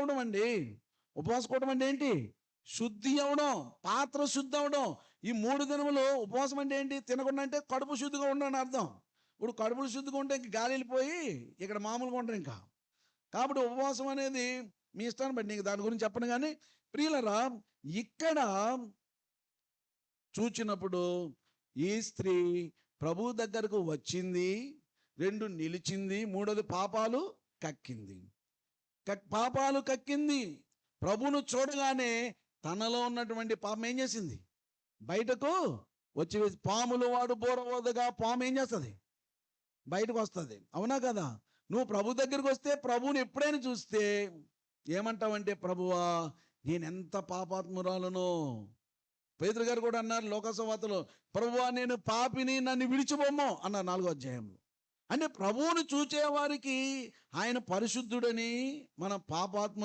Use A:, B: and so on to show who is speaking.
A: అవడం అండి. ఉపవాస కూటం అంటే ఏంటి? శుద్ధి అవ్వడం, పాత్ర శుద్ధి అవ్వడం. ఈ 3 దినములు ఉపవాసం అంటే ఏంటి? తినకుండా అంటే కడుపు శుద్ధిగా ఉండడం అని అర్థం. ఇప్పుడు కడుపులు శుద్ధిగా ఉంటే ఇంక గాలి వెళ్ళిపోయి ఇక్కడ మామూలుగా ఉండరు ఇంకా. కాబట్టి ఉపవాసం అనేది మీ ఇష్టాన్ని బట్టి, నీకు దాని గురించి చెప్పను కానీ ప్రియులరా, ఇక్కడ చూచినప్పుడు ఈ స్త్రీ ప్రభు దగ్గరకు వచ్చింది, 2 నిలిచింది, 3వది పాపాలు కక్కింది. పాపాలు కక్కింది. ప్రభువును చూడగానే తనలో ఉన్నటువంటి పాపం ఏం చేసింది? బయటకు వచ్చి, పాములు వాడు బోరవోదగా పాము ఏం చేస్తుంది? బయటకు వస్తుంది. అవునా కదా? నువ్వు ప్రభు దగ్గరికి వస్తే, ప్రభువుని ఎప్పుడైనా చూస్తే ఏమంటావంటే, ప్రభువా నేనెంత పాపాత్మురాలను. పేతురు గారు కూడా అన్నారు లోకసువార్తలో, ప్రభువా నేను పాపిని, నన్ను విడిచిపోమ్మో అన్నారు 4వ అధ్యాయంలో. అంటే ప్రభువును చూచేవారికి ఆయన పరిశుద్ధుడని, మన పాపాత్మ